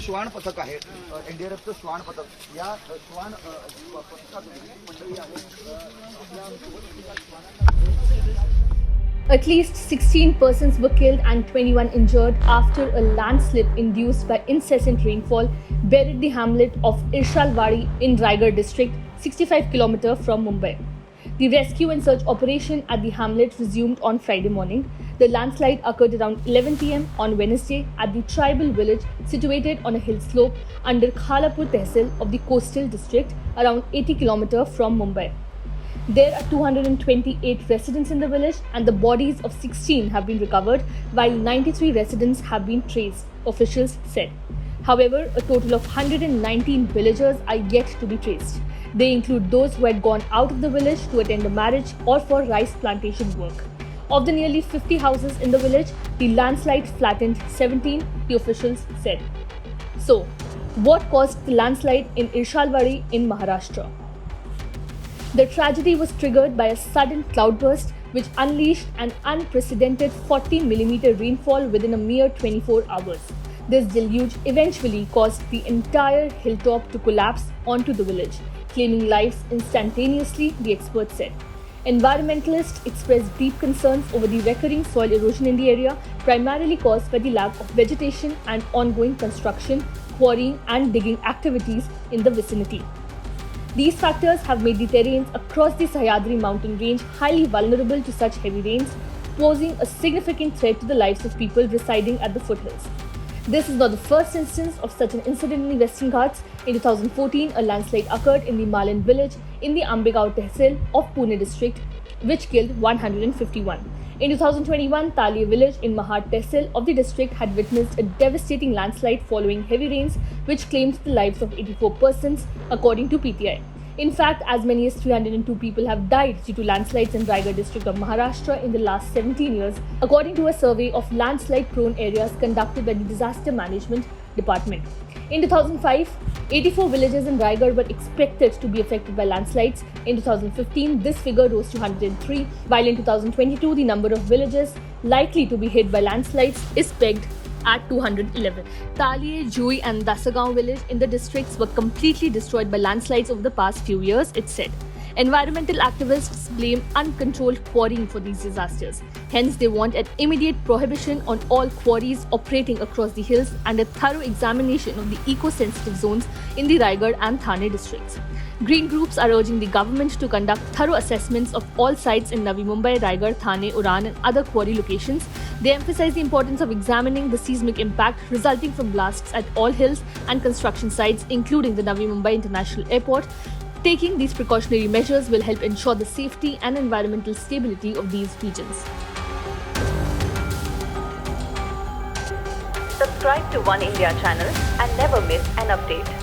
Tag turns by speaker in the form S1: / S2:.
S1: श्वान पथक आहे, एनडीआरएफचं श्वान पथक. या श्वान पथकातून मंडळी
S2: At least 16 persons were killed and 21 injured after a landslip induced by incessant rainfall buried the hamlet of Irshalwadi in Raigad district, 65 km from Mumbai. The rescue and search operation at the hamlet resumed on Friday morning. The landslide occurred around 11 pm on Wednesday at the tribal village situated on a hill slope under Khalapur Tehsil of the coastal district, around 80 km from Mumbai. There are 228 residents in the village and the bodies of 16 have been recovered while 93 residents have been traced, officials said. However, a total of 119 villagers are yet to be traced. They include those who had gone out of the village to attend a marriage or for rice plantation work. Of the nearly 50 houses in the village, the landslide flattened 17, the officials said. So, what caused the landslide in Irshalwadi in Maharashtra? The tragedy was triggered by a sudden cloudburst which unleashed an unprecedented 40mm rainfall within a mere 24 hours. This deluge eventually caused the entire hilltop to collapse onto the village, claiming lives instantaneously, the experts said. Environmentalists expressed deep concerns over the recurring soil erosion in the area, primarily caused by the lack of vegetation and ongoing construction, quarrying and digging activities in the vicinity. These factors have made the terrains across the Sahyadri mountain range highly vulnerable to such heavy rains, posing a significant threat to the lives of people residing at the foothills. This is not the first instance of such an incident in the Western Ghats. In 2014, a landslide occurred in the Malan village in the Ambegaon Tehsil of Pune district, which killed 151. In 2021, Talia village in Mahad Tehsil of the district had witnessed a devastating landslide following heavy rains, which claimed the lives of 84 persons, according to PTI. In fact, as many as 302 people have died due to landslides in Raigad district of Maharashtra in the last 17 years, according to a survey of landslide-prone areas conducted by the Disaster Management Department. In 2005, 84 villages in Raigad were expected to be affected by landslides. In 2015, this figure rose to 103, while in 2022, the number of villages likely to be hit by landslides is pegged at 211. Talie, Jui and Dasagaon village in the districts were completely destroyed by landslides over the past few years, it said. Environmental activists blame uncontrolled quarrying for these disasters. Hence, they want an immediate prohibition on all quarries operating across the hills and a thorough examination of the eco-sensitive zones in the Raigad and Thane districts. Green groups are urging the government to conduct thorough assessments of all sites in Navi Mumbai, Raigad, Thane, Uran and other quarry locations. They emphasize the importance of examining the seismic impact resulting from blasts at all hills and construction sites, including the Navi Mumbai International Airport. Taking these precautionary measures will help ensure the safety and environmental stability of these regions.
S3: Subscribe to One India channel and never miss an update.